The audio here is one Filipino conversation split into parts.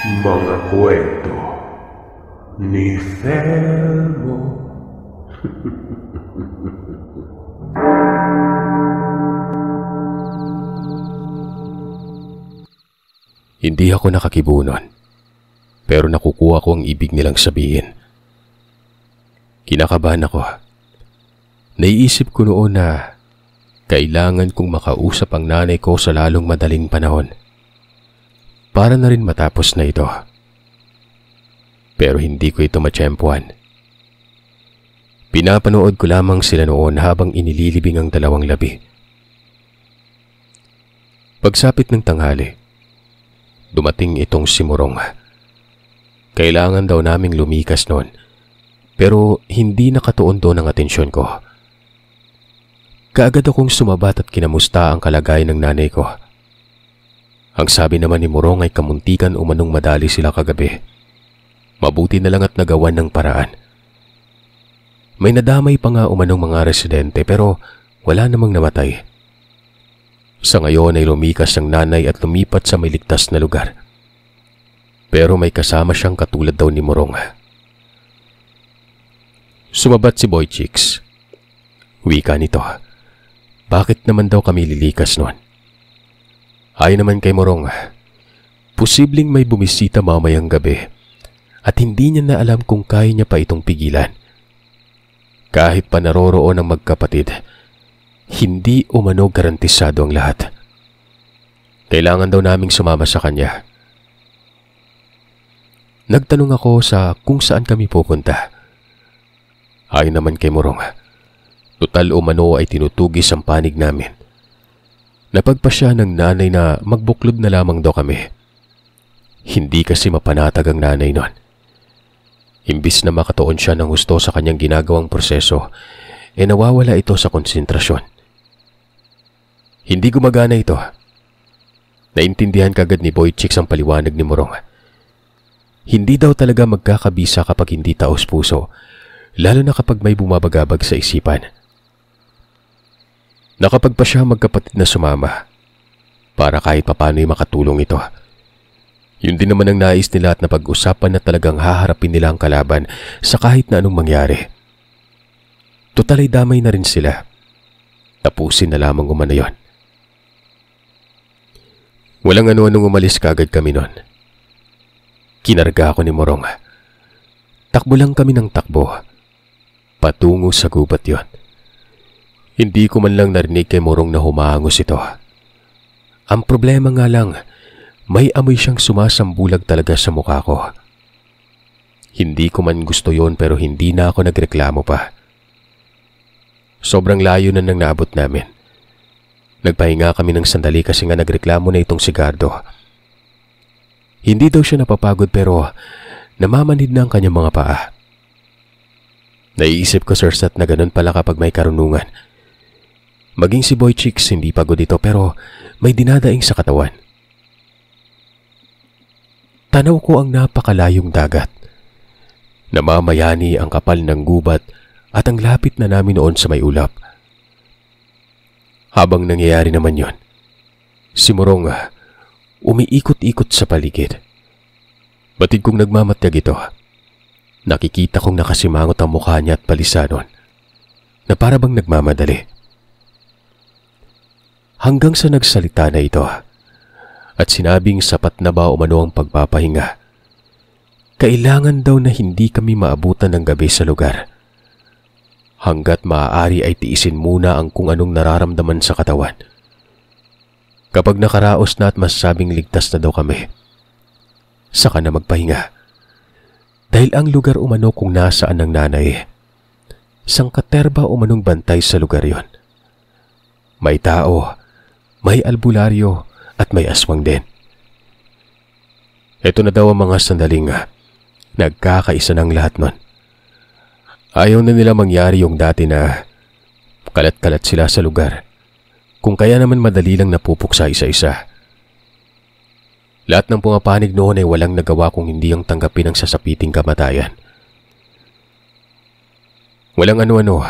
Mga kwento ni Felmo. Hindi ako nakakibunon, pero nakukuha ko ang ibig nilang sabihin. Kinakabahan ako. Naiisip ko noon na kailangan kong makausap ang nanay ko sa lalong madaling panahon para na rin matapos na ito. Pero hindi ko ito matsyempuhan. Pinapanood ko lamang sila noon habang inililibing ang dalawang labi. Pagsapit ng tanghali, dumating itong si Morong. Kailangan daw naming lumikas noon, pero hindi nakatuon doon ang atensyon ko. Kaagad akong sumabat at kinamusta ang kalagayan ng nanay ko. Ang sabi naman ni Morong ay kamuntikan umanong madali sila kagabi. Mabuti na lang at nagawan ng paraan. May nadamay pa nga umanong mga residente pero wala namang namatay. Sa ngayon ay lumikas ang nanay at lumipat sa may ligtas na lugar. Pero may kasama siyang katulad daw ni Morong. Sumabat si Boy Chicks. Wika nito. Bakit naman daw kami lilikas noon? Ayon naman kay Morong, posibleng may bumisita mamayang gabi at hindi niya na alam kung kaya niya pa itong pigilan. Kahit pa naroroon ang magkapatid, hindi umano garantisado ang lahat. Kailangan daw naming sumama sa kanya. Nagtanong ako sa kung saan kami pupunta. Ayon naman kay Morong, total umano ay tinutugis ang panig namin. Napagpasya ng nanay na magbuklob na lamang daw kami. Hindi kasi mapanatag ang nanay noon. Imbis na makatuon siya ng husto sa kanyang ginagawang proseso, nawawala ito sa konsentrasyon. Hindi gumagana ito. Naintindihan kagad ni Boy Chicks ang paliwanag ni Morong. Hindi daw talaga magkakabisa kapag hindi taos puso, lalo na kapag may bumabagabag sa isipan. Nakapagpa siya magkapatid na sumama para kahit papano'y makatulong ito. Yun din naman ang nais nila at napag-usapan na talagang haharapin nila ang kalaban sa kahit na anong mangyari. Total ay damay na rin sila. Tapusin na lamang umano yun. Walang ano-anong umalis kagad kami nun. Kinarga ako ni Morong. Takbo lang kami ng takbo. Patungo sa gubat yon. Hindi ko man lang narinig kay Morong na humahangos ito. Ang problema nga lang, may amoy siyang sumasambulag talaga sa mukha ko. Hindi ko man gusto yon pero hindi na ako nagreklamo pa. Sobrang layo na nang naabot namin. Nagpahinga kami ng sandali kasi nga nagreklamo na itong si Gardo. Hindi daw siya napapagod pero namamanhid na ang kanyang mga paa. Naiisip ko, Sirsat, na ganun pala kapag may karunungan. Maging si Boy Chicks hindi pagod ito pero may dinadaing sa katawan. Tanaw ko ang napakalayong dagat. Namamayani ang kapal ng gubat at ang lapit na namin noon sa may ulap. Habang nangyayari naman yon, si Morong umiikot-ikot sa paligid. Batid kong nagmamatyag ito. Nakikita kong nakasimangot ang mukha niya at palisanon na para bang nagmamadali. Hanggang sa nagsalita na ito at sinabing sapat na ba umano ang pagpapahinga. Kailangan daw na hindi kami maabutan ng gabi sa lugar. Hanggat maaari ay tiisin muna ang kung anong nararamdaman sa katawan. Kapag nakaraos na at masasabing ligtas na daw kami, saka na magpahinga. Dahil ang lugar umano kung nasaan ang nanay, sangkaterba umanong bantay sa lugar yon. May tao, may albularyo at may aswang din. Ito na daw ang mga sandaling nagkakaisa ng lahat nun. Ayaw na nila mangyari yung dati na kalat-kalat sila sa lugar, kung kaya naman madali lang napupuksa isa-isa. Lahat ng pumapanig noon ay walang nagawa kung hindi ang tanggapin ang sasapiting kamatayan. Walang ano-ano,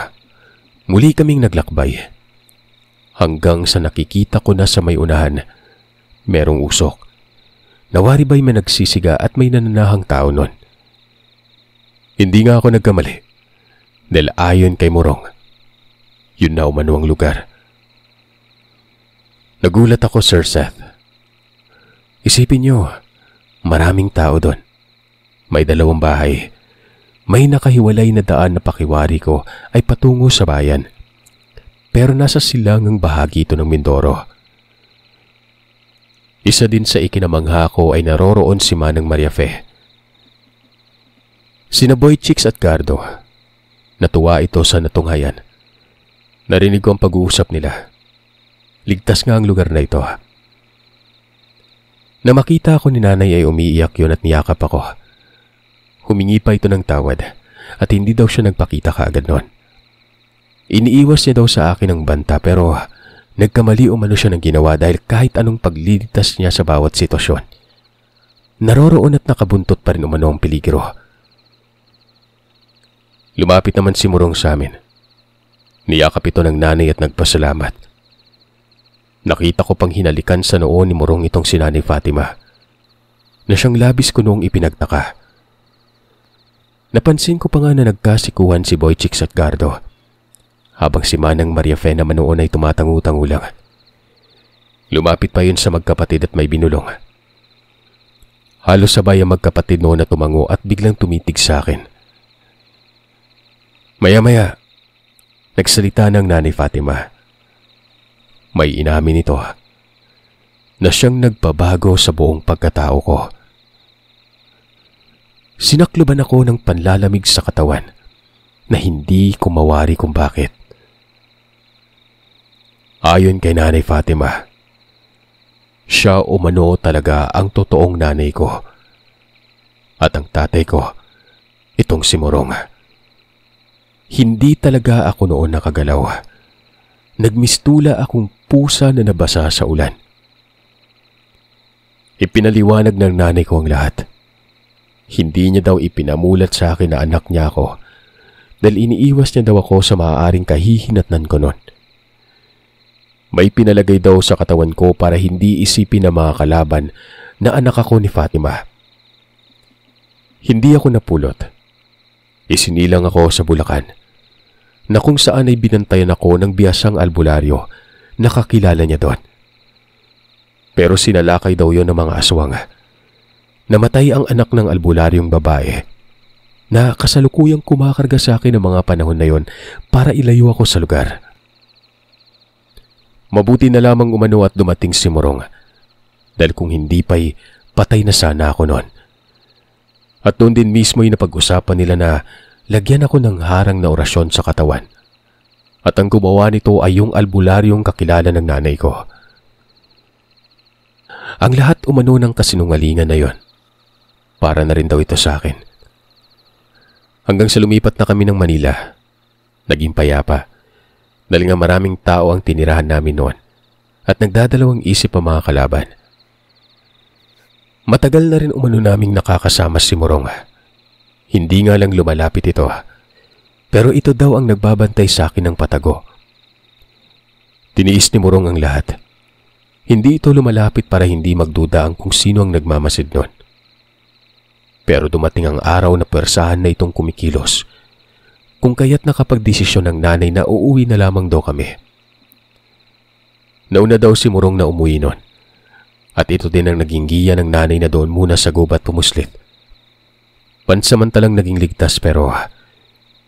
muli kaming naglakbay. Hanggang sa nakikita ko na sa may unahan, merong usok. Nawari ba'y may nagsisiga at may nananahang tao nun. Hindi nga ako nagkamali. Dahil ayon kay Morong, yun na umano ang lugar. Nagulat ako, Sir Seth. Isipin niyo, maraming tao doon. May 2 bahay. May nakahiwalay na daan na pakiwari ko ay patungo sa bayan. Pero nasa silangang bahagi ito ng Mindoro. Isa din sa ikinamangha ko ay naroroon si Manang Mariafe. Sina Boy Chicks at Gardo. Natuwa ito sa natunghayan. Narinig ko ang pag-uusap nila. Ligtas nga ang lugar na ito. Na makita ko ni nanay ay umiiyak yun at niyakap ako. Humingi pa ito ng tawad at hindi daw siya nagpakita kaagad noon. Iniiwas niya daw sa akin ang banta pero nagkamali umano siya ng ginawa dahil kahit anong pagliligtas niya sa bawat sitwasyon, naroroon at nakabuntot pa rin umano ang peligro. Lumapit naman si Morong sa amin. Niyakap ito ng nanay at nagpasalamat. Nakita ko pang hinalikan sa noo ni Morong itong si Nanay Fatima na siyang labis ko noong ipinagtaka. Napansin ko pa nga na nagkasikuhan si Boy Chicks at Gardo habang si Manang Mariafe naman noon ay tumatangu-tangu lang. Lumapit pa yun sa magkapatid at may binulong. Halos sabay ang magkapatid noon na tumango at biglang tumitig sa akin. Maya-maya, nagsalita ng Nanay Fatima. May inamin ito na siyang nagpabago sa buong pagkatao ko. Sinakluban ako ng panlalamig sa katawan na hindi ko mawari kung bakit. Ayon kay Nanay Fatima, siya umano talaga ang totoong nanay ko. At ang tatay ko, itong si Morong. Hindi talaga ako noon nakagalaw. Nagmistula akong pusa na nabasa sa ulan. Ipinaliwanag ng nanay ko ang lahat. Hindi niya daw ipinamulat sa akin na anak niya ako dahil iniiwas niya daw ako sa maaaring kahihinatnan ko noon. May pinalagay daw sa katawan ko para hindi isipin ng mga kalaban na anak ako ni Fatima. Hindi ako napulot. Isinilang ako sa Bulacan na kung saan ay binantayan ako ng biyasang albularyo na kakilala niya doon. Pero sinalakay daw yon ng mga aswang. Namatay ang anak ng albularyong babae na kasalukuyang kumakarga sa akin ng mga panahon na yon para ilayo ako sa lugar. Mabuti na lamang umano at dumating si Morong dahil kung hindi pa'y patay na sana ako noon. At doon din mismo ay napag-usapan nila na lagyan ako ng harang na orasyon sa katawan. At ang gumawa nito ay yung albularyong kakilala ng nanay ko. Ang lahat umano ng kasinungalingan na yon. Para na rin daw ito sa akin. Hanggang sa lumipat na kami ng Manila, naging payapa. Dahil nga maraming tao ang tinirahan namin noon at nagdadalawang isip ang mga kalaban. Matagal na rin umano naming nakakasama si Morong. Hindi nga lang lumalapit ito, pero ito daw ang nagbabantay sa akin ng patago. Tiniis ni Morong ang lahat. Hindi ito lumalapit para hindi magduda ang kung sino ang nagmamasid noon. Pero dumating ang araw na pwersahan na itong kumikilos. Kung kaya't nakapagdesisyon ng nanay na uuwi na lamang daw kami. Nauna daw si Morong na umuwi noon. At ito din ang naging giya ng nanay na doon muna sa gubat pumuslit. Pansamantalang naging ligtas pero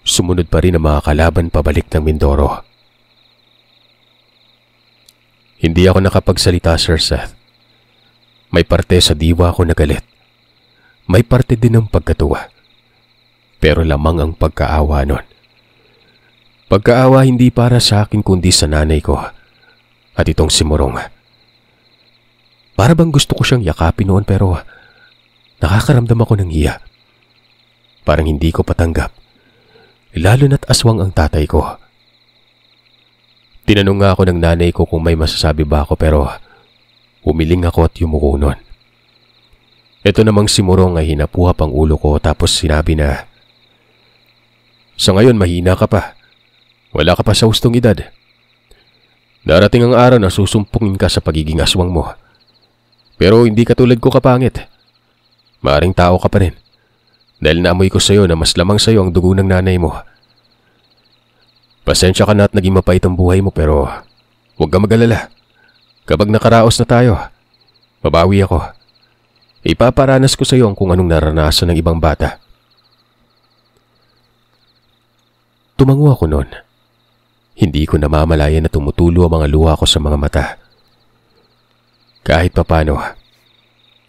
sumunod pa rin ang mga kalaban pabalik ng Mindoro. Hindi ako nakapagsalita, Sir Seth. May parte sa diwa ko na galit. May parte din ng pagkatuwa. Pero lamang ang pagkaawa nun. Pagkaawa hindi para sa akin kundi sa nanay ko at itong si Morong. Para bang gusto ko siyang yakapin noon pero nakakaramdam ako ng hiya. Parang hindi ko patanggap. Lalo na't aswang ang tatay ko. Tinanong nga ako ng nanay ko kung may masasabi ba ako pero umiling ako at yumuko noon. Ito namang si Morong ay hinapuhap ang ulo ko tapos sinabi na, "Sa ngayon mahina ka pa. Wala ka pa sa hustong edad. Darating ang araw na susumpungin ka sa pagiging aswang mo. Pero hindi katulad ko kapangit. Maaring tao ka pa rin. Dahil naamoy ko sa'yo na mas lamang sa'yo ang dugo ng nanay mo. Pasensya ka na at naging mapait ang buhay mo pero huwag ka mag-alala. Kapag nakaraos na tayo, babawi ako. Ipaparanas ko sa'yo ang kung anong naranasan ng ibang bata. Tumango ako noon. Hindi ko namamalayan na tumutulo ang mga luha ko sa mga mata. Kahit papano,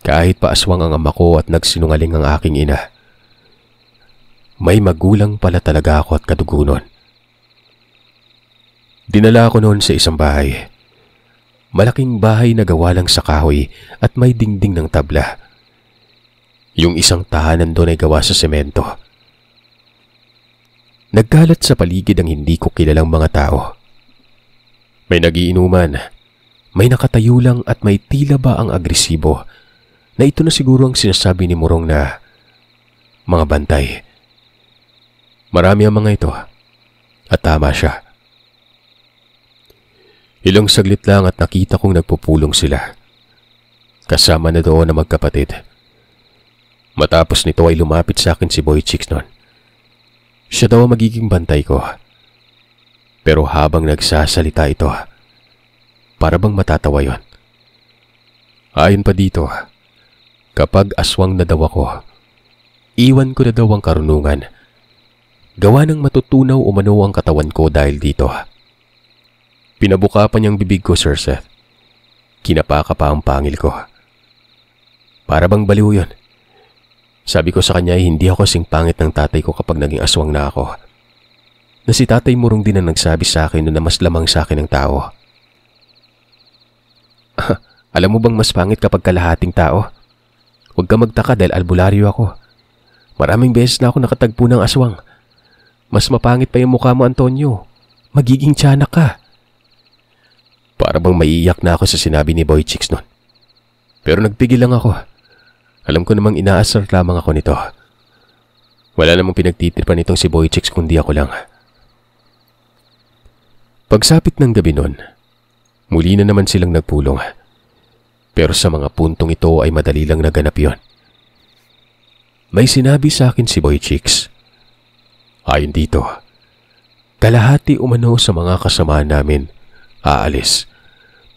kahit paaswang ang ama ko at nagsinungaling ang aking ina, may magulang pala talaga ako at kadugo nun. Dinala ako noon sa isang bahay. Malaking bahay na gawa lang sa kahoy at may dingding ng tabla. Yung isang tahanan doon ay gawa sa semento. Nagkalat sa paligid ang hindi ko kilalang mga tao. May nagiinuman, may nakatayo lang at may tila ba ang agresibo na ito na siguro ang sinasabi ni Morong na mga bantay. Marami ang mga ito at tama siya. Ilang saglit lang at nakita kong nagpupulong sila. Kasama na doon na magkapatid. Matapos nito ay lumapit sa akin si Boy Chicks noon. Siya daw ang magiging bantay ko. Pero habang nagsasalita ito, para bang matatawa yon. Ayon pa dito, kapag aswang na daw ako, iwan ko na daw ang karunungan. Gawa ng matutunaw umano ang katawan ko dahil dito. Pinabuka pa niyang bibig ko, Sir Seth. Kinapaka pa ang pangil ko. Para bang baliw yun. Sabi ko sa kanya ay hindi ako sing pangit ng tatay ko kapag naging aswang na ako. Na si Tatay Morong din ang nagsabi sa akin na mas lamang sa akin ng tao. Alam mo bang mas pangit kapag kalahating tao? Huwag ka magtaka dahil albularyo ako. Maraming beses na ako nakatagpo ng aswang. Mas mapangit pa yung mukha mo, Antonio. Magiging tiyanak ka. Para bang maiiyak na ako sa sinabi ni Boy Chicks nun. Pero nagpigil lang ako. Alam ko namang inaasar lamang ako nito. Wala namang pinagtitirpan nitong si Boy Chicks kundi ako lang. Pagsapit ng gabi nun, muli na naman silang nagpulong. Pero sa mga puntong ito ay madali lang naganap yon. May sinabi sa akin si Boy Chicks. Ayon dito, kalahati umano sa mga kasama namin aalis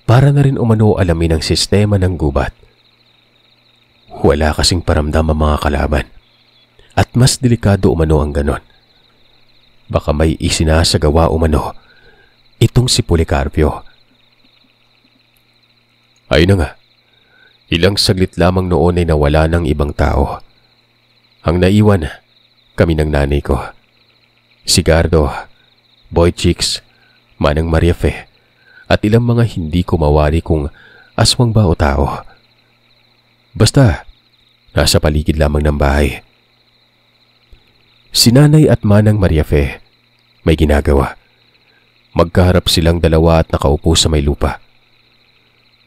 para na rin umano alamin ang sistema ng gubat. Wala kasing paramdam ang mga kalaban at mas delikado umano ang ganon. Baka may isinasagawa umano itong si Policarpio. Ayun na nga, ilang saglit lamang noon ay nawala ng ibang tao. Ang naiwan, kami ng nanay ko. Si Gardo, Boy Chicks, Manang Maria Fe, at ilang mga hindi ko mawari kung aswang ba o tao. Basta, nasa paligid lamang ng bahay. Si Nanay at Manang Maria Fe, may ginagawa. Magkaharap silang dalawa at nakaupo sa may lupa.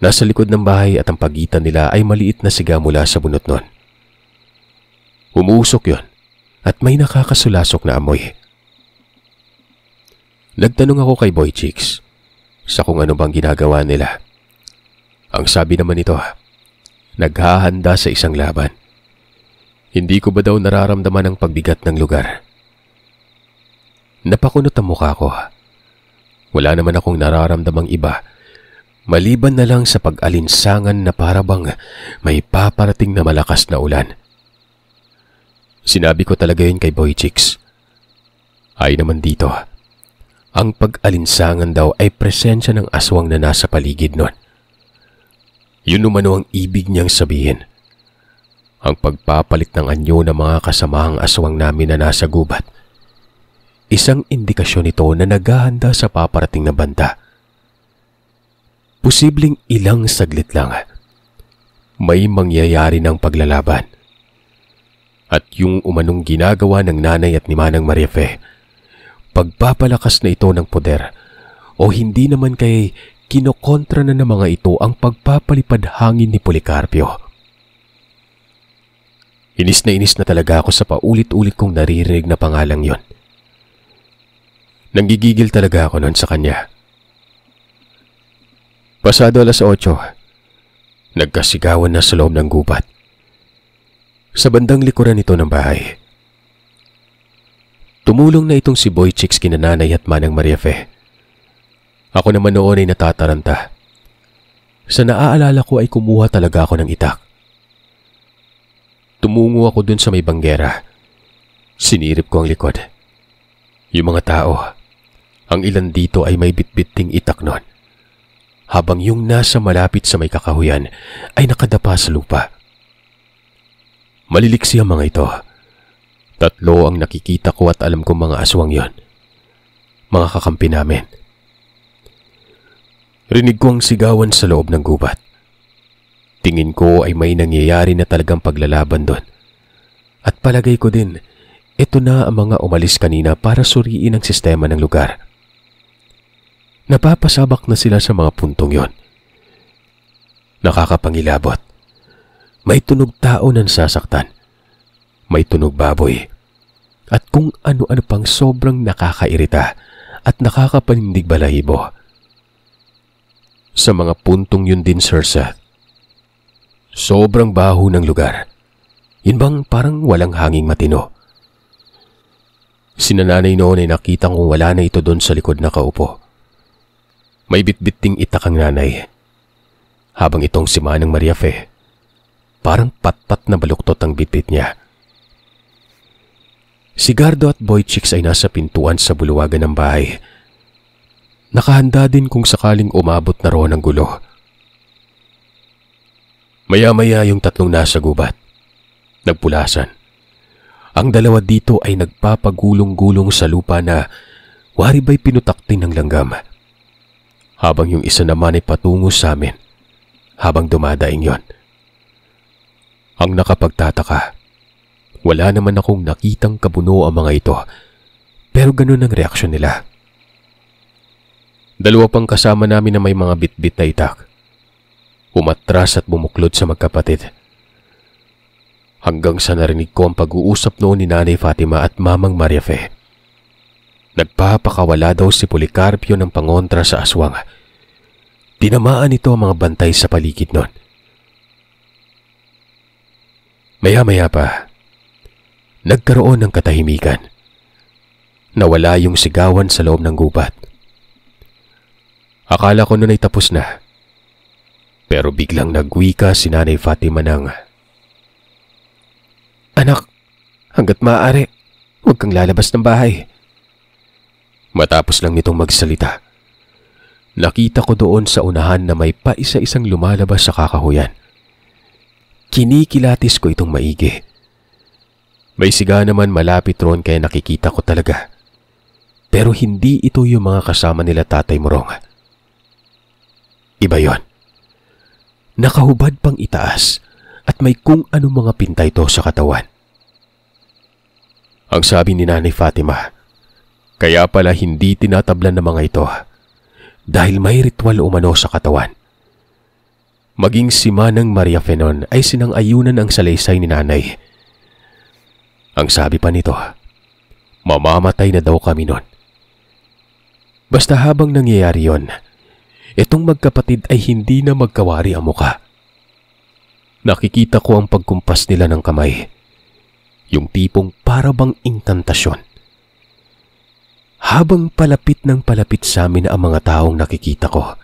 Nasa likod ng bahay at ang pagitan nila ay maliit na siga mula sa bunot nun. Umuusok yon at may nakakasulasok na amoy. Nagtanong ako kay Boy Chicks sa kung ano bang ginagawa nila. Ang sabi naman nito, naghahanda sa isang laban. Hindi ko ba daw nararamdaman ang pagbigat ng lugar? Napakunot ang mukha ko. Wala naman akong nararamdamang iba, maliban na lang sa pag-alinsangan na parabang may paparating na malakas na ulan. Sinabi ko talaga yun kay Boy Chicks. Ay naman dito, ang pag-alinsangan daw ay presensya ng aswang na nasa paligid nun. Yun umano ang ibig niyang sabihin. Ang pagpapalit ng anyo ng mga kasamahang aswang namin na nasa gubat. Isang indikasyon ito na naghahanda sa paparating na banta. Posibleng ilang saglit lang, may mangyayari ng paglalaban. At yung umanong ginagawa ng nanay at ni Manang Maria Fe, pagpapalakas na ito ng poder o hindi naman kay kinokontra na ng mga ito ang pagpapalipad hangin ni Policarpio. Inis na talaga ako sa paulit-ulit kong naririnig na pangalang yon. Nanggigigil talaga ako noon sa kanya. Pasado 8:00, Nagkasigawan na sa loob ng gubat. Sa bandang likuran nito ng bahay. Tumulong na itong si Boy Chicks kina Nanay at Manang Maria Fe. Ako naman noon ay natataranta. Sa naaalala ko ay kumuha talaga ako ng itak. Tumungo ako dun sa may banggera. Sinirip ko ang likod. Yung mga tao, ang ilan dito ay may bitbiting itak nun. Habang yung nasa malapit sa may kakahuyan ay nakadapa sa lupa. Maliliksi ang mga ito. 3 ang nakikita ko at alam kong mga aswang yon. Mga kakampi namin. Rinig ko ang sigawan sa loob ng gubat. Tingin ko ay may nangyayari na talagang paglalaban doon. At palagay ko din, ito na ang mga umalis kanina para suriin ang sistema ng lugar. Napapasabak na sila sa mga puntong yon. Nakakapangilabot. May tunog tao na nasasaktan. May tunog baboy. At kung ano-ano pang sobrang nakakairita at nakakapanindig balahibo. Sa mga puntong yun din, Sir Seth. Sobrang baho ng lugar. Yun bang parang walang hanging matino. Sinananay noon ay nakita kong wala na ito doon sa likod na kaupo. May bitbiting itak ang nanay. Habang itong si Manang Maria Fe, parang patpat na baluktot ang bitbit niya. Si Gardo at Boy Chicks ay nasa pintuan sa buluwagan ng bahay. Nakahanda din kung sakaling umabot na roon ang gulo. Maya-maya yung 3 nasa gubat. Nagpulasan. Ang 2 dito ay nagpapagulong-gulong sa lupa na wari ba'y pinutaktin ng langgam. Habang yung isa naman ay patungo sa amin. Habang dumadaing yon. Ang nakapagtataka, wala naman akong nakitang kabuno ang mga ito. Pero ganun ang reaksyon nila. 2 pang kasama namin na may mga bitbit na itak. Umatras at bumuklod sa magkapatid. Hanggang sa narinig ko ang pag-uusap noon ni Nanay Fatima at Mamang Maria Fe. Nagpapakawala daw si Policarpio ng pangontra sa aswang. Tinamaan ito ang mga bantay sa paligid noon. Maya-maya pa, nagkaroon ng katahimikan. Nawala yung sigawan sa loob ng gubat. Akala ko noon ay tapos na. Pero biglang nagwika si Nanay Fatima ng, "Anak, hanggat maaari, huwag kang lalabas ng bahay." Matapos lang nitong magsalita, nakita ko doon sa unahan na may paisa-isang lumalabas sa kakahuyan. Kinikilatis ko itong maigi. May siga naman malapit roon kaya nakikita ko talaga. Pero hindi ito yung mga kasama nila Tatay Morong. Iba yon. Nakahubad pang itaas at may kung anong mga pinta ito sa katawan. Ang sabi ni Nanay Fatima, kaya pala hindi tinatablan ng mga ito dahil may ritual umano sa katawan. Maging si Manang Maria Fenon ay sinang-ayunan ang salaysay ni Nanay. Ang sabi pa nito, mamamatay na daw kami nun. Basta habang nangyayari yon, itong magkapatid ay hindi na magkawari ang muka. Nakikita ko ang pagkumpas nila ng kamay. Yung tipong para bang inkantasyon. Habang palapit ng palapit sa amin ang mga taong nakikita ko,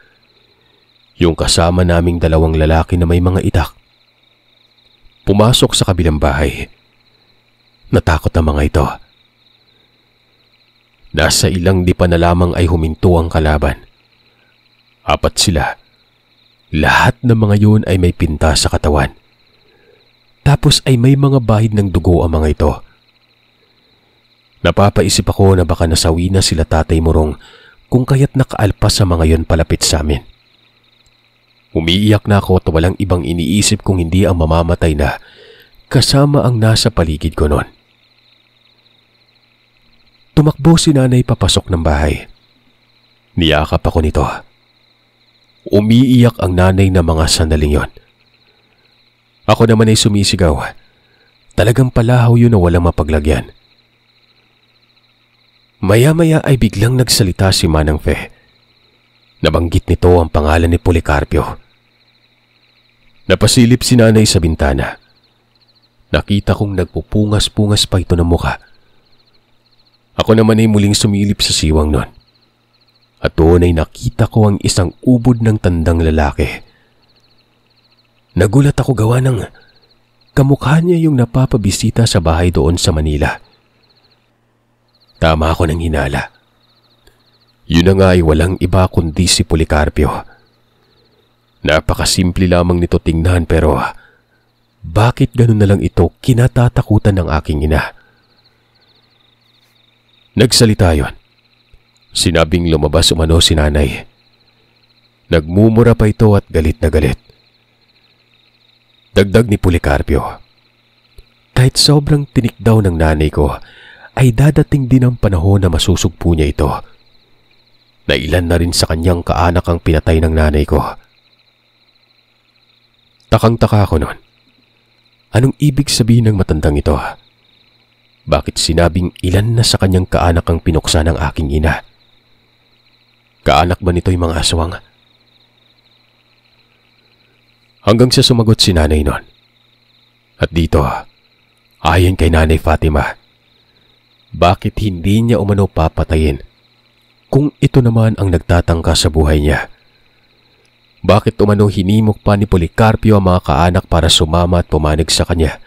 yung kasama naming 2 lalaki na may mga itak, pumasok sa kabilang bahay. Natakot ang mga ito. Nasa ilang dipa na lamang ay huminto ang kalaban. 4 sila. Lahat ng mga yun ay may pinta sa katawan. Tapos ay may mga bahid ng dugo ang mga ito. Napapaisip ako na baka nasawi na sila Tatay Morong kung kaya't nakaalpas sa mga yun palapit sa amin. Umiiyak na ako at walang ibang iniisip kung hindi ang mamamatay na kasama ang nasa paligid ko noon. Tumakbo si Nanay papasok ng bahay. Niyakap ako nito. Umiiyak ang nanay na mga sandaling yon. Ako naman ay sumisigaw. Talagang palahaw yun na walang mapaglagyan. Maya-maya ay biglang nagsalita si Manang Fe. Nabanggit nito ang pangalan ni Policarpio. Napasilip si nanay sa bintana. Nakita kong nagpupungas-pungas pa ito ng mukha. Ako naman ay muling sumilip sa siwang nun. At doon ay nakita ko ang isang ubod ng tandang lalaki. Nagulat ako gawa ng kamukha niya yung napapabisita sa bahay doon sa Manila. Tama ako ng hinala. Yun na nga ay walang iba kundi si Policarpio. Napakasimple lamang nito tingnan pero bakit ganun na lang ito kinatatakutan ng aking ina? Nagsalita yon. Sinabing lumabas umano si nanay. Nagmumura pa ito at galit na galit. Dagdag ni Policarpio, kahit sobrang tinik daw ng nanay ko, ay dadating din ang panahon na masusugpo niya ito. Na ilan na rin sa kanyang kaanak ang pinatay ng nanay ko. Takang-taka ako noon. Anong ibig sabihin ng matandang ito? Bakit sinabing ilan na sa kanyang kaanak ang pinuksa ng aking ina? Kaanak ba nito'y mga aswang? Hanggang sa sumagot si nanay noon. At dito, ayon kay Nanay Fatima, bakit hindi niya umano papatayin kung ito naman ang nagtatangka sa buhay niya? Bakit umano hinimok pa ni Policarpio ang mga kaanak para sumama at pumanig sa kanya?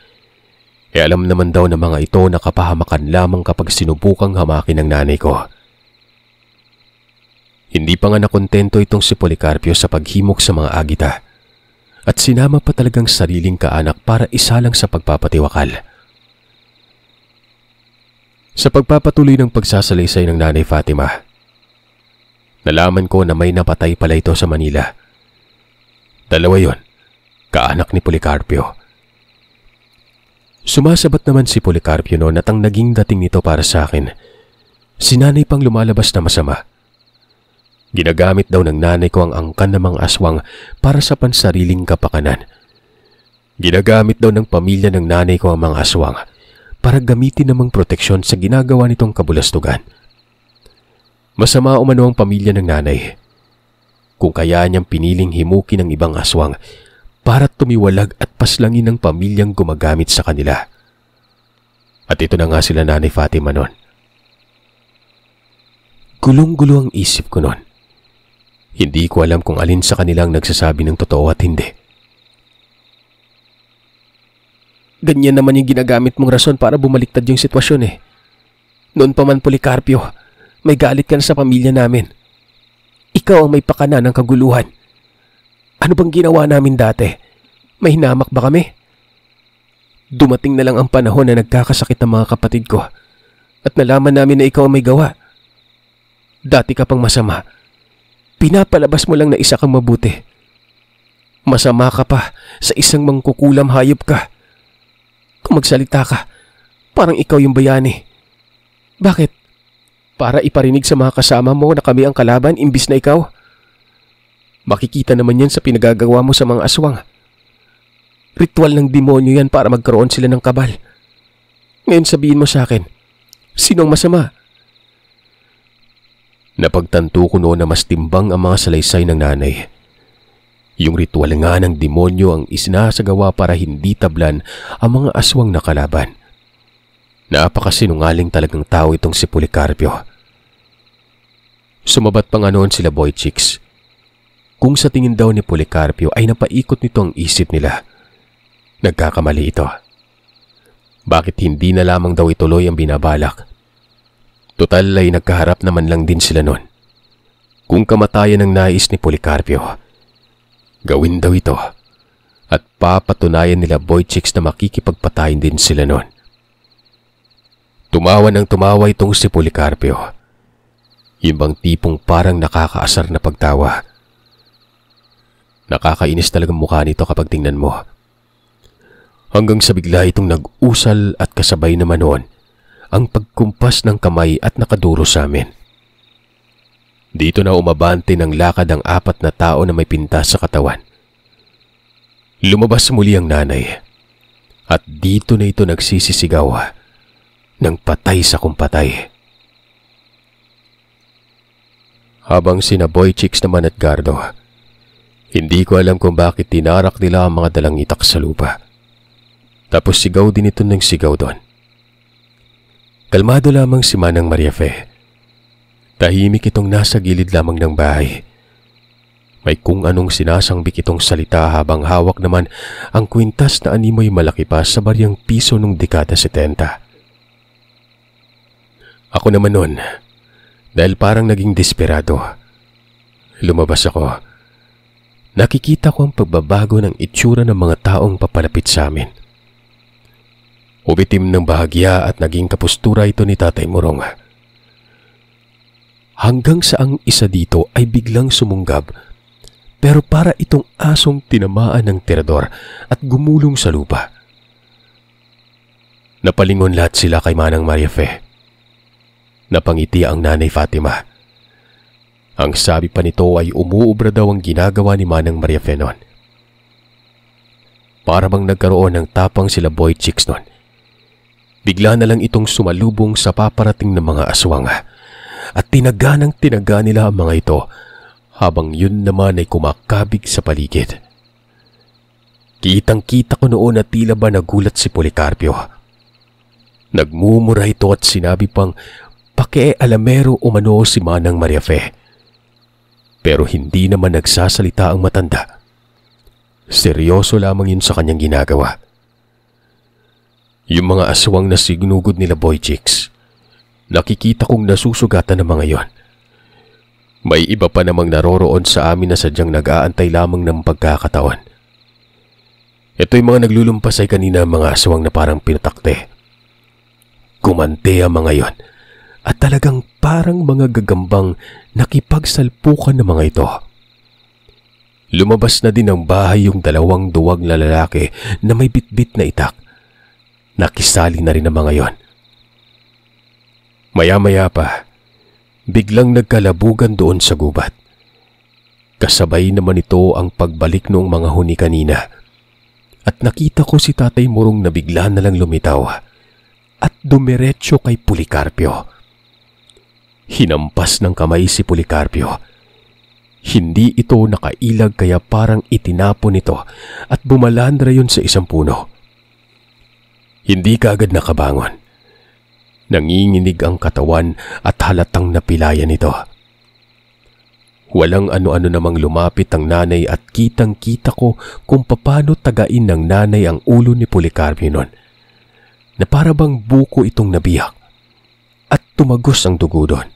E alam naman daw ng mga ito na kapahamakan lamang kapag sinubukang hamakin ng nanay ko. Hindi pa nga nakontento itong si Policarpio sa paghimok sa mga agita at sinama pa talagang sariling kaanak para isalang sa pagpapatiwakal. Sa pagpapatuloy ng pagsasalaysay ng Nanay Fatima, nalaman ko na may napatay pala ito sa Manila. Dalawa yon, kaanak ni Policarpio. Sumasabat naman si Policarpio noon at ang naging dating nito para sa akin, si nanay pang lumalabas na masama. Ginagamit daw ng nanay ko ang angkan ng mga aswang para sa pansariling kapakanan. Ginagamit daw ng pamilya ng nanay ko ang mga aswang para gamitin namang proteksyon sa ginagawa nitong kabulastugan. Masama umano ang pamilya ng nanay kung kaya niyang piniling himukin ng ibang aswang para tumiwalag at paslangin ng pamilyang gumagamit sa kanila. At ito na nga sila Nanay Fatima noon. Gulong-gulo ang isip ko noon. Hindi ko alam kung alin sa kanilang nagsasabi ng totoo at hindi. Ganyan naman yung ginagamit mong rason para bumaliktad yung sitwasyon eh. Noon pa man Policarpio, may galit ka na sa pamilya namin. Ikaw ang may pakana ng kaguluhan. Ano bang ginawa namin dati? May hinamak ba kami? Dumating na lang ang panahon na nagkakasakit ang mga kapatid ko at nalaman namin na ikaw ang may gawa. Dati ka pang masama. Pinapalabas mo lang na isa kang mabuti. Masama ka pa sa isang mangkukulam hayop ka. Kung magsalita ka, parang ikaw yung bayani. Bakit? Para iparinig sa mga kasama mo na kami ang kalaban imbis na ikaw? Makikita naman yan sa pinagagawa mo sa mga aswang. Ritual ng demonyo yan para magkaroon sila ng kabal. Ngayon sabihin mo sa akin, sinong masama? Napagtanto ko noon na mas timbang ang mga salaysay ng nanay. Yung ritual nga ng demonyo ang isinasagawa para hindi tablan ang mga aswang na kalaban. Napakasinungaling talagang tao itong si Policarpio. Sumabat pa nga noon sila Boy Chicks. Kung sa tingin daw ni Policarpio ay napaikot nito ang isip nila. Nagkakamali ito. Bakit hindi na lamang daw ituloy ang binabalak? Total ay nagkaharap naman lang din sila noon. Kung kamatayan ang nais ni Policarpio, gawin daw ito at papatunayan nila Boy Chicks na makikipagpatayin din sila noon. Tumawa ng tumawa itong si Policarpio. Yung bang tipong parang nakakaasar na pagtawa. Nakakainis talagang mukha nito kapag tingnan mo. Hanggang sa bigla itong nag-usal at kasabay naman noon ang pagkumpas ng kamay at nakaduro sa amin. Dito na umabante ng lakad ang 4 na tao na may pintas sa katawan. Lumabas muli ang nanay at dito na ito nagsisisigaw ng patay sa kumpatay. Habang sina Boy Chicks naman at Gardo, Hindi ko alam kung bakit tinarak nila ang mga dalang itak sa lupa. Tapos sigaw din ito ng sigaw doon. Kalmado lamang si Manang Mariafe. Tahimik itong nasa gilid lamang ng bahay. May kung anong sinasangbik itong salita habang hawak naman ang kwintas na animoy malaki pa sa baryang piso nung dekada 70. Ako naman noon, dahil parang naging desperado, lumabas ako. Nakikita ko ang pagbabago ng itsura ng mga taong papalapit sa amin. Umitim ng bahagya at naging kapustura ito ni Tatay Morong. Hanggang sa ang isa dito ay biglang sumunggab, pero para itong asong tinamaan ng tirador at gumulong sa lupa. Napalingon lahat sila kay Manang Mariafe. Napangiti ang Nanay Fatima. Ang sabi pa nito ay umuubra daw ang ginagawa ni Manang Mariafe noon. Para bang nagkaroon ng tapang sila Boy Chicks noon. Bigla na lang itong sumalubong sa paparating ng mga aswang at tinaga nila ang mga ito habang yun naman ay kumakabig sa paligid. Kitang-kita ko noon na tila ba nagulat si Policarpio. Nagmumura ito at sinabi pang pake-alamero umano si Manang Mariafe. Pero hindi naman nagsasalita ang matanda. Seryoso lamang yun sa kanyang ginagawa. Yung mga aswang na sinugod nila Boy Chicks, nakikita kong nasusugatan ng mga yon. May iba pa namang naroroon sa amin na sadyang nag-aantay lamang ng pagkakataon. Ito'y mga naglulumpas ay kanina mga aswang na parang pinatakte. Kumante ang mga yon. At talagang parang mga gagambang nakipagsalpukan ng mga ito. Lumabas na din ng bahay yung dalawang duwag na lalaki na may bitbit na itak. Nakisali na rin ang mga yon. Maya-maya pa, biglang nagkalabugan doon sa gubat. Kasabay naman ito ang pagbalik noong mga huni kanina. At nakita ko si Tatay Morong na bigla na lang lumitaw at dumiretso kay Policarpio. Hinampas ng kamay si Policarpio. Hindi ito nakailag kaya parang itinapon ito at bumalandra yun sa isang puno. Hindi kaagad nakabangon. Nanginginig ang katawan at halatang napilayan ito. Walang ano-ano namang lumapit ang nanay at kitang-kita ko kung paano tagain ng nanay ang ulo ni Policarpio noon, na para bang buko itong nabiyak at tumagos ang dugo doon.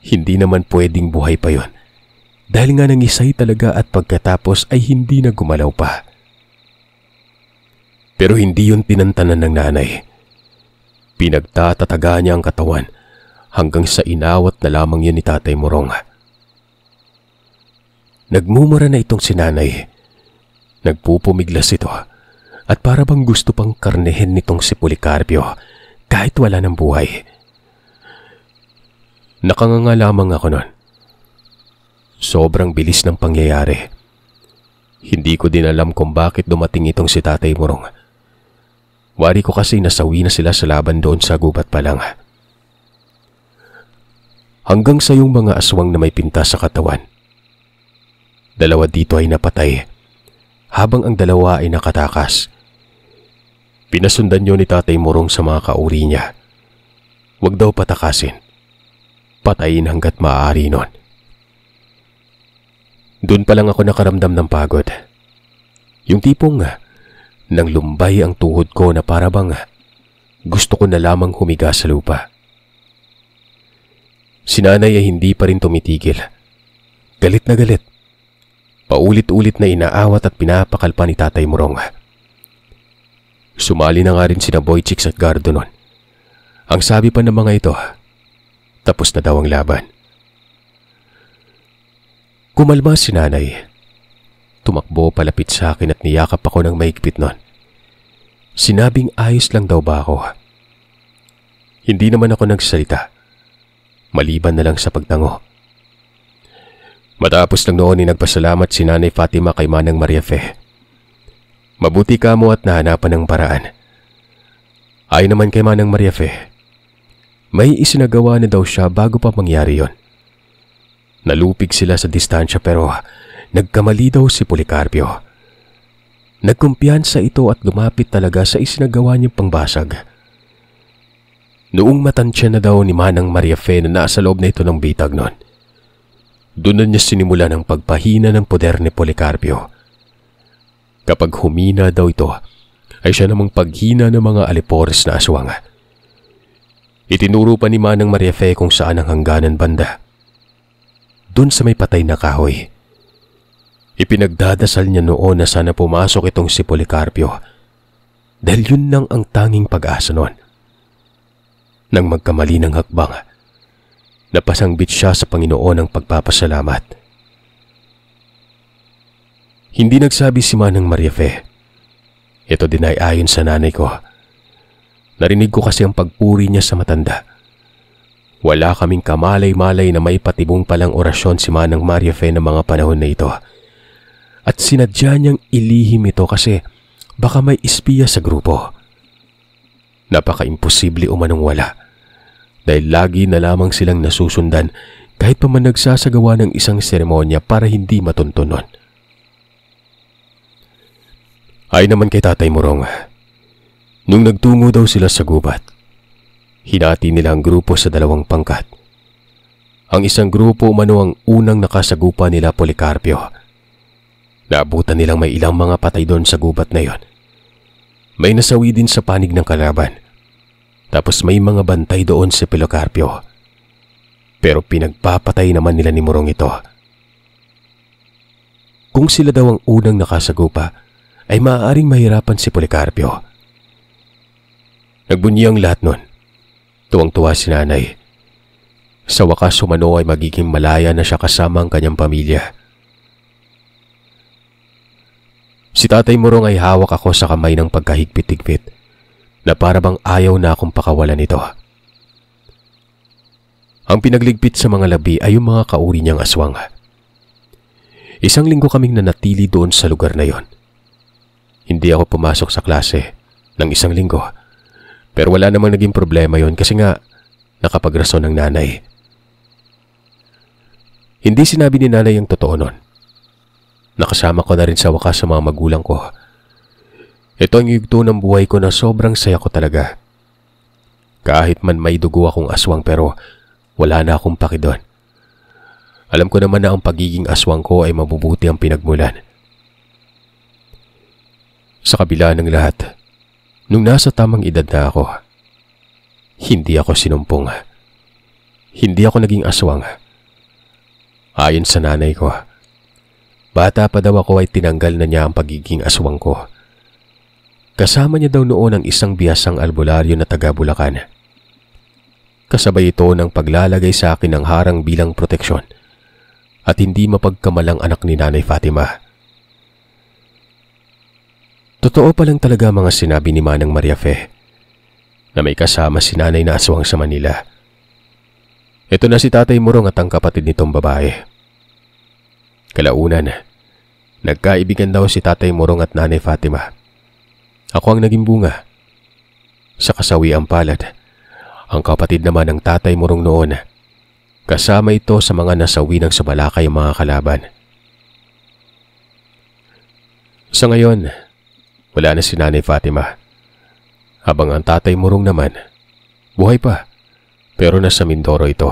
Hindi naman pwedeng buhay pa yon, dahil nga nangisay talaga at pagkatapos ay hindi na gumalaw pa. Pero hindi yun tinantanan ng nanay. Pinagtatataga niya ang katawan hanggang sa inawat na lamang yun ni Tatay Morong. Nagmumura na itong si nanay. Nagpupumiglas ito at para bang gusto pang karnehin nitong si Policarpio kahit wala ng buhay. Nakanganga lamang ako nun. Sobrang bilis ng pangyayari. Hindi ko din alam kung bakit dumating itong si Tatay Morong. Wari ko kasi nasawi na sila sa laban doon sa gubat pa lang. Hanggang sa yung mga aswang na may pintas sa katawan. Dalawa dito ay napatay, habang ang dalawa ay nakatakas. Pinasundan niyo ni Tatay Morong sa mga kauri niya. Huwag daw patakasin. Patayin hanggat maaari nun. Doon pa lang ako nakaramdam ng pagod. Yung tipong nang lumbay ang tuhod ko na para bang gusto ko na lamang humiga sa lupa. Si nanay ay hindi pa rin tumitigil. Galit na galit. Paulit-ulit na inaawat at pinapakalpa ni Tatay Morong. Sumali na nga rin sina Boy Chicks at Gardo nun. Ang sabi pa ng mga ito, tapos na daw ang laban. Kumalma si nanay. Tumakbo palapit sa akin at niyakap ako ng mahigpit nun. Sinabing ayos lang daw ba ako. Hindi naman ako nagsalita. Maliban na lang sa pagtango. Matapos lang noon ay nagpasalamat si Nanay Fatima kay Manang Mariafe. Mabuti ka mo at nahanapan ng paraan. Ayon naman kay Manang Mariafe, may isinagawa na daw siya bago pa mangyari yon. Nalupig sila sa distansya pero Nagkamali daw si Policarpio. Nagkumpiyansa ito at lumapit talaga sa isinagawa niyang pangbasag. Noong matansya na daw ni Manang Mariafe na nasa loob na ito ng bitag noon, doon na niya sinimula ng pagpahina ng poder ni Policarpio. Kapag humina daw ito, ay siya namang paghina ng mga alipores na aswang. Itinuro pa ni Manang Mariafe kung saan ang hangganan banda. Doon sa may patay na kahoy. Ipinagdadasal niya noon na sana pumasok itong si Policarpio dahil yun nang ang tanging pag-asa noon. Nang magkamali ng hakbang, napasangbit siya sa Panginoon ng pagpapasalamat. Hindi nagsabi si Manang Mariafe. Ito din ay ayon sa nanay ko. Narinig ko kasi ang pagpuri niya sa matanda. Wala kaming kamalay-malay na may patibong palang orasyon si Manang Mariafe ng mga panahon na ito. At sinadya niyang ilihim ito kasi baka may espiya sa grupo. Napaka-imposible umanong wala. Dahil lagi na lamang silang nasusundan kahit pa man nagsasagawa ng isang seremonya para hindi matuntunon. Ay naman kay Tatay Morong, nung nagtungo daw sila sa gubat, hinati nila ang grupo sa dalawang pangkat. Ang isang grupo umano ang unang nakasagupa nila Policarpio. Naabutan nilang may ilang mga patay doon sa gubat na yon. May nasawi din sa panig ng kalaban. Tapos may mga bantay doon si Policarpio. Pero pinagpapatay naman nila ni Morong ito. Kung sila daw ang unang nakasagupa, ay maaaring mahirapan si Policarpio. Nagbunyi ang lahat nun. Tuwang-tuwa si nanay. Sa wakas umano ay magiging malaya na siya kasama ang kanyang pamilya. Si Tatay Morong ay hawak ako sa kamay ng pagkahigpit-higpit na para bang ayaw na akong pakawalan nito. Ang pinagligpit sa mga labi ay yung mga kauri niyang aswang. Isang linggo kaming nanatili doon sa lugar na yon. Hindi ako pumasok sa klase ng isang linggo. Pero wala namang naging problema yon kasi nga nakapagrason ng nanay. Hindi sinabi ni nanay ang totoo nun. Nakasama ko na rin sa wakas sa mga magulang ko. Ito ang yugto ng buhay ko na sobrang saya ko talaga. Kahit man may dugo akong aswang pero wala na akong paki doon. Alam ko naman na ang pagiging aswang ko ay mabubuti ang pinagmulan. Sa kabila ng lahat, nung nasa tamang edad na ako, hindi ako sinumpong. Hindi ako naging aswang. Ayon sa nanay ko, bata pa daw ako ay tinanggal na niya ang pagiging aswang ko. Kasama niya daw noon ang isang biyasang albularyo na taga Bulacan. Kasabay ito ng paglalagay sa akin ng harang bilang proteksyon at hindi mapagkamalang anak ni Nanay Fatima. Totoo pa lang talaga mga sinabi ni Manang Mariafe na may kasama si nanay na aswang sa Manila. Ito na si Tatay Morong at ang kapatid nitong babae. Kalaunan, nagkaibigan daw si Tatay Morong at Nanay Fatima. Ako ang naging bunga. Sa kasawiang palad, ang kapatid naman ng Tatay Morong noon, kasama ito sa mga nasawi ng sumalakay ang mga kalaban. Sa ngayon, wala na si Nanay Fatima. Habang ang Tatay Morong naman, buhay pa, pero nasa Mindoro ito.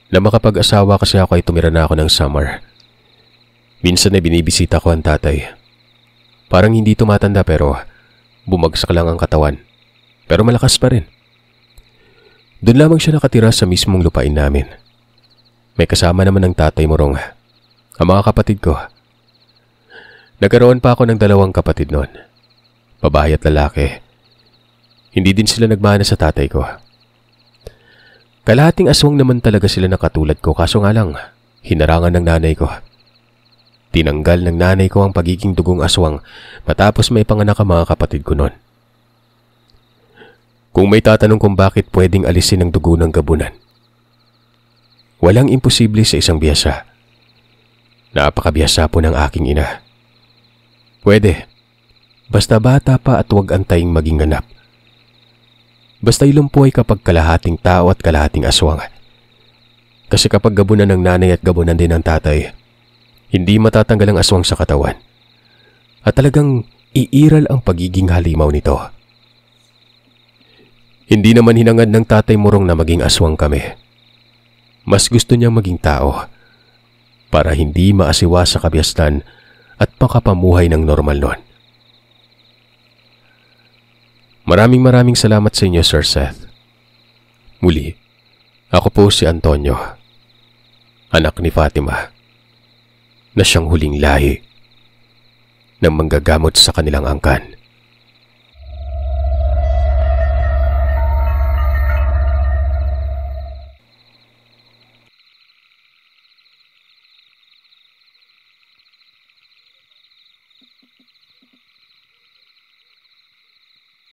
Na makapag-asawa kasi ako ay tumira na ako ng summer. Minsan ay binibisita ko ang tatay. Parang hindi tumatanda pero bumagsak lang ang katawan. Pero malakas pa rin. Doon lamang siya nakatira sa mismong lupain namin. May kasama naman ng Tatay Morong, ang mga kapatid ko. Nagkaroon pa ako ng 2 kapatid noon, babae at lalaki. Hindi din sila nagmana sa tatay ko. Kalahating aswang naman talaga sila na katulad ko, kaso nga lang, hinarangan ng nanay ko. Tinanggal ng nanay ko ang pagiging dugong aswang matapos may panganak ang mga kapatid ko noon. Kung may tatanong kung bakit pwedeng alisin ang dugo ng gabunan, walang imposible sa isang biyasa. Napakabiyasa po ng aking ina. Pwede, basta bata pa at huwag antaying maging ganap. Basta ilumpoy kapag kalahating tao at kalahating aswang. Kasi kapag gabunan ng nanay at gabunan din ng tatay, Hindi matatanggal ang aswang sa katawan at talagang iiral ang pagiging halimaw nito. Hindi naman hinangad ng Tatay Morong na maging aswang kami. Mas gusto niyang maging tao para hindi maasiwa sa kabiastan at makapamuhay ng normal noon. Maraming salamat sa inyo, Sir Seth. Muli, ako po si Antonio, anak ni Fatima, na siyang huling lahi ng manggagamot sa kanilang angkan.